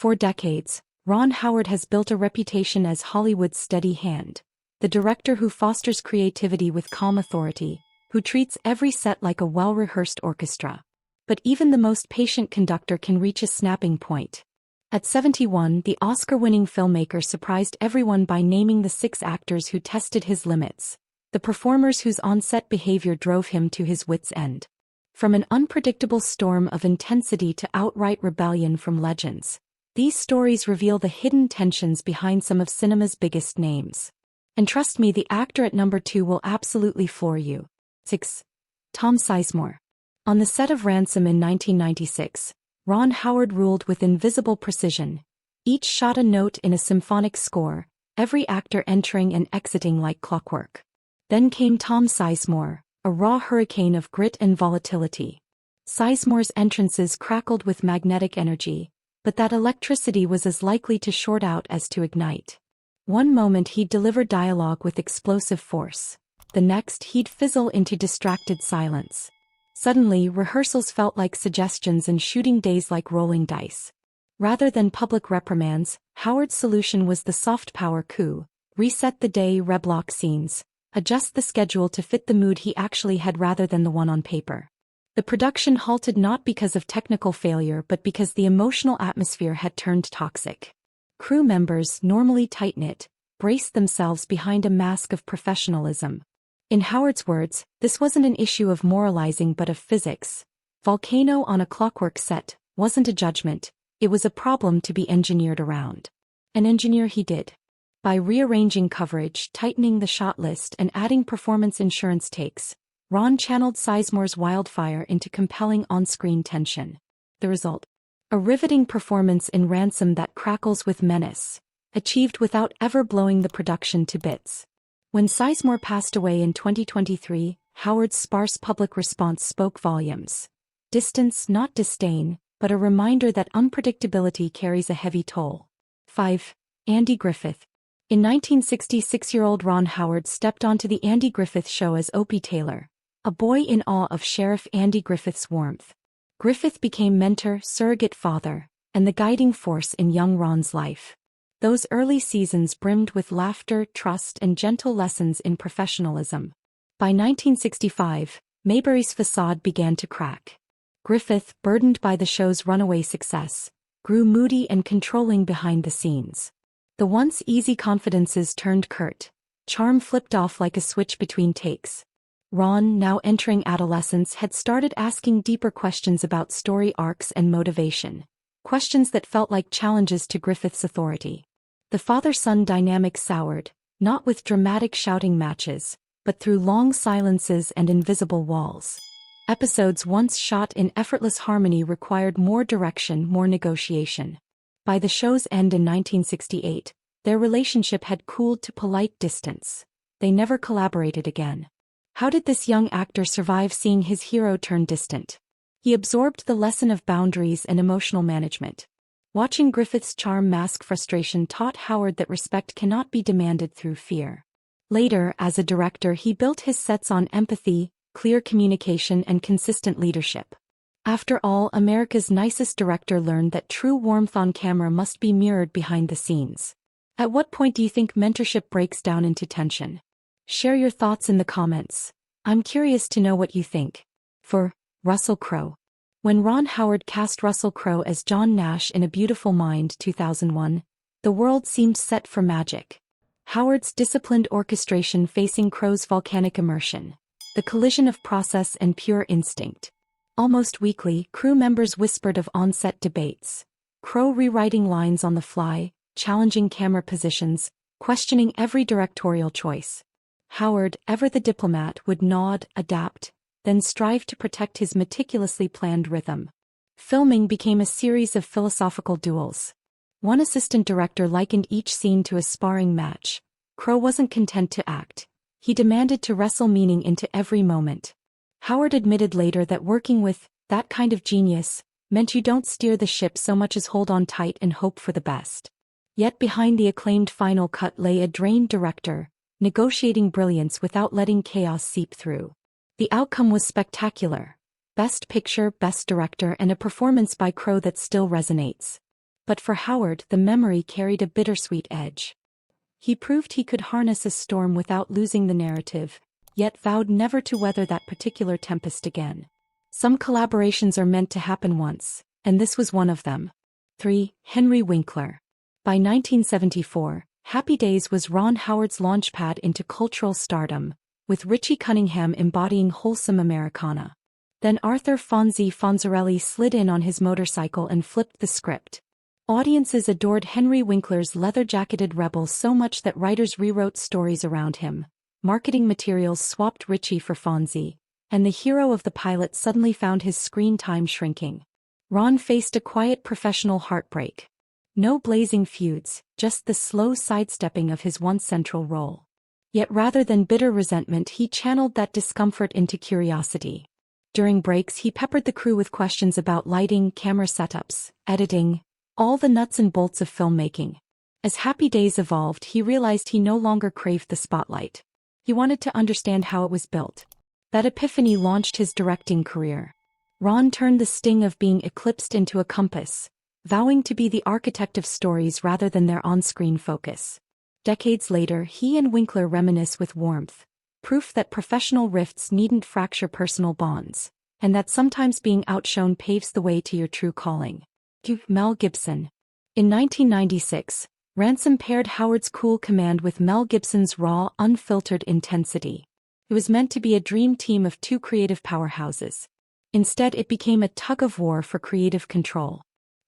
For decades, Ron Howard has built a reputation as Hollywood's steady hand, the director who fosters creativity with calm authority, who treats every set like a well-rehearsed orchestra. But even the most patient conductor can reach a snapping point. At 71, the Oscar-winning filmmaker surprised everyone by naming the 6 actors who tested his limits, the performers whose on-set behavior drove him to his wits' end. From an unpredictable storm of intensity to outright rebellion from legends, these stories reveal the hidden tensions behind some of cinema's biggest names. And trust me, the actor at number 2 will absolutely floor you. 6. Tom Sizemore. On the set of Ransom in 1996, Ron Howard ruled with invisible precision. Each shot a note in a symphonic score, every actor entering and exiting like clockwork. Then came Tom Sizemore, a raw hurricane of grit and volatility. Sizemore's entrances crackled with magnetic energy, but that electricity was as likely to short out as to ignite. One moment he'd deliver dialogue with explosive force. The next he'd fizzle into distracted silence. Suddenly, rehearsals felt like suggestions and shooting days like rolling dice. Rather than public reprimands, Howard's solution was the soft power coup: reset the day, reblock scenes, adjust the schedule to fit the mood he actually had rather than the one on paper. The production halted not because of technical failure but because the emotional atmosphere had turned toxic. Crew members, normally tight-knit, braced themselves behind a mask of professionalism. In Howard's words, this wasn't an issue of moralizing but of physics. Volcano on a clockwork set wasn't a judgment, it was a problem to be engineered around. And engineer he did. By rearranging coverage, tightening the shot list and adding performance insurance takes, Ron channeled Sizemore's wildfire into compelling on-screen tension. The result? A riveting performance in Ransom that crackles with menace, achieved without ever blowing the production to bits. When Sizemore passed away in 2023, Howard's sparse public response spoke volumes. Distance, not disdain, but a reminder that unpredictability carries a heavy toll. 5. Andy Griffith. In 1960, 6-year-old Ron Howard stepped onto the Andy Griffith Show as Opie Taylor, a boy in awe of Sheriff Andy Griffith's warmth. Griffith became mentor, surrogate father, and the guiding force in young Ron's life. Those early seasons brimmed with laughter, trust, and gentle lessons in professionalism. By 1965, Mayberry's facade began to crack. Griffith, burdened by the show's runaway success, grew moody and controlling behind the scenes. The once easy confidences turned curt. Charm flipped off like a switch between takes. Ron, now entering adolescence, had started asking deeper questions about story arcs and motivation. Questions that felt like challenges to Griffith's authority. The father-son dynamic soured, not with dramatic shouting matches, but through long silences and invisible walls. Episodes once shot in effortless harmony required more direction, more negotiation. By the show's end in 1968, their relationship had cooled to polite distance. They never collaborated again. How did this young actor survive seeing his hero turn distant? He absorbed the lesson of boundaries and emotional management. Watching Griffith's charm mask frustration taught Howard that respect cannot be demanded through fear. Later, as a director, he built his sets on empathy, clear communication, and consistent leadership. After all, America's nicest director learned that true warmth on camera must be mirrored behind the scenes. At what point do you think mentorship breaks down into tension? Share your thoughts in the comments. I'm curious to know what you think. For Russell Crowe. When Ron Howard cast Russell Crowe as John Nash in A Beautiful Mind 2001, the world seemed set for magic. Howard's disciplined orchestration facing Crowe's volcanic immersion. The collision of process and pure instinct. Almost weekly, crew members whispered of on-set debates. Crowe rewriting lines on the fly, challenging camera positions, questioning every directorial choice. Howard, ever the diplomat, would nod, adapt, then strive to protect his meticulously planned rhythm. Filming became a series of philosophical duels. One assistant director likened each scene to a sparring match. Crowe wasn't content to act. He demanded to wrestle meaning into every moment. Howard admitted later that working with that kind of genius meant you don't steer the ship so much as hold on tight and hope for the best. Yet behind the acclaimed final cut lay a drained director, negotiating brilliance without letting chaos seep through. The outcome was spectacular. Best Picture, Best Director, and a performance by Crowe that still resonates. But for Howard, the memory carried a bittersweet edge. He proved he could harness a storm without losing the narrative, yet vowed never to weather that particular tempest again. Some collaborations are meant to happen once, and this was one of them. 3. Henry Winkler. By 1974, Happy Days was Ron Howard's launchpad into cultural stardom, with Richie Cunningham embodying wholesome Americana. Then Arthur Fonzie Fonzarelli slid in on his motorcycle and flipped the script. Audiences adored Henry Winkler's leather-jacketed rebel so much that writers rewrote stories around him. Marketing materials swapped Richie for Fonzie, and the hero of the pilot suddenly found his screen time shrinking. Ron faced a quiet professional heartbreak. No blazing feuds, just the slow sidestepping of his once central role. Yet rather than bitter resentment, he channeled that discomfort into curiosity. During breaks, he peppered the crew with questions about lighting, camera setups, editing, all the nuts and bolts of filmmaking. As Happy Days evolved, he realized he no longer craved the spotlight. He wanted to understand how it was built. That epiphany launched his directing career. Ron turned the sting of being eclipsed into a compass, vowing to be the architect of stories rather than their on-screen focus. Decades later, he and Winkler reminisce with warmth, proof that professional rifts needn't fracture personal bonds, and that sometimes being outshone paves the way to your true calling. Mel Gibson. In 1996, Ransom paired Howard's cool command with Mel Gibson's raw, unfiltered intensity. It was meant to be a dream team of two creative powerhouses. Instead, it became a tug-of-war for creative control.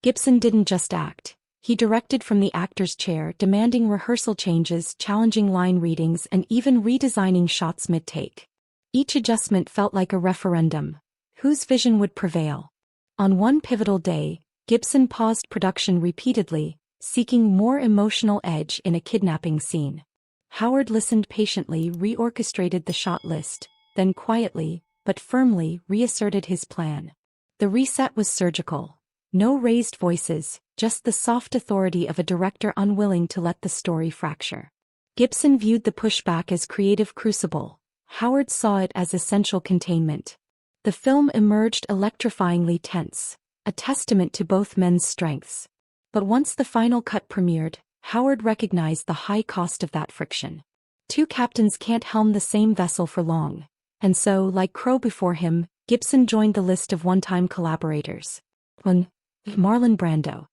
Gibson didn't just act. He directed from the actor's chair, demanding rehearsal changes, challenging line readings, and even redesigning shots mid-take. Each adjustment felt like a referendum. Whose vision would prevail? On one pivotal day, Gibson paused production repeatedly, seeking more emotional edge in a kidnapping scene. Howard listened patiently, reorchestrated the shot list, then quietly, but firmly, reasserted his plan. The reset was surgical. No raised voices, just the soft authority of a director unwilling to let the story fracture. Gibson viewed the pushback as creative crucible. Howard saw it as essential containment. The film emerged electrifyingly tense, a testament to both men's strengths. But once the final cut premiered, Howard recognized the high cost of that friction. Two captains can't helm the same vessel for long, and so, like Crowe before him, Gibson joined the list of one-time collaborators. 1. Marlon Brando.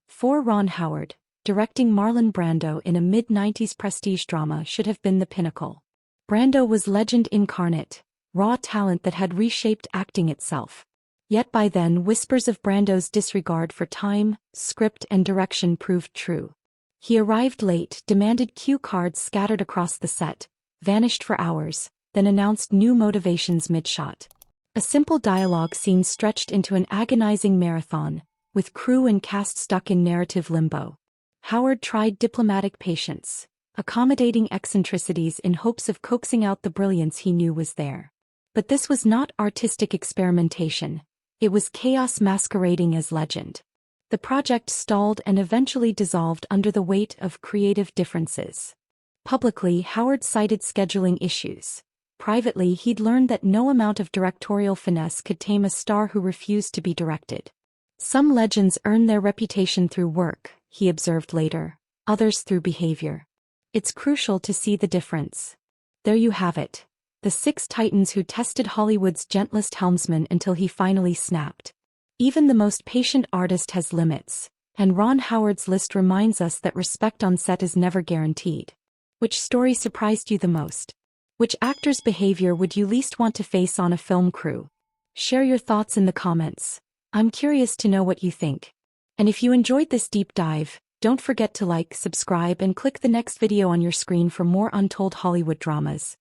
For Ron Howard, directing Marlon Brando in a mid-90s prestige drama should have been the pinnacle. Brando was legend incarnate, raw talent that had reshaped acting itself. Yet by then, whispers of Brando's disregard for time, script, and direction proved true. He arrived late, demanded cue cards scattered across the set, vanished for hours, then announced new motivations mid-shot. A simple dialogue scene stretched into an agonizing marathon, with crew and cast stuck in narrative limbo. Howard tried diplomatic patience, accommodating eccentricities in hopes of coaxing out the brilliance he knew was there. But this was not artistic experimentation. It was chaos masquerading as legend. The project stalled and eventually dissolved under the weight of creative differences. Publicly, Howard cited scheduling issues. Privately, he'd learned that no amount of directorial finesse could tame a star who refused to be directed. Some legends earn their reputation through work, he observed later, others through behavior. It's crucial to see the difference. There you have it. The 6 titans who tested Hollywood's gentlest helmsman until he finally snapped. Even the most patient artist has limits, and Ron Howard's list reminds us that respect on set is never guaranteed. Which story surprised you the most? Which actor's behavior would you least want to face on a film crew? Share your thoughts in the comments. I'm curious to know what you think. And if you enjoyed this deep dive, don't forget to like, subscribe, and click the next video on your screen for more untold Hollywood dramas.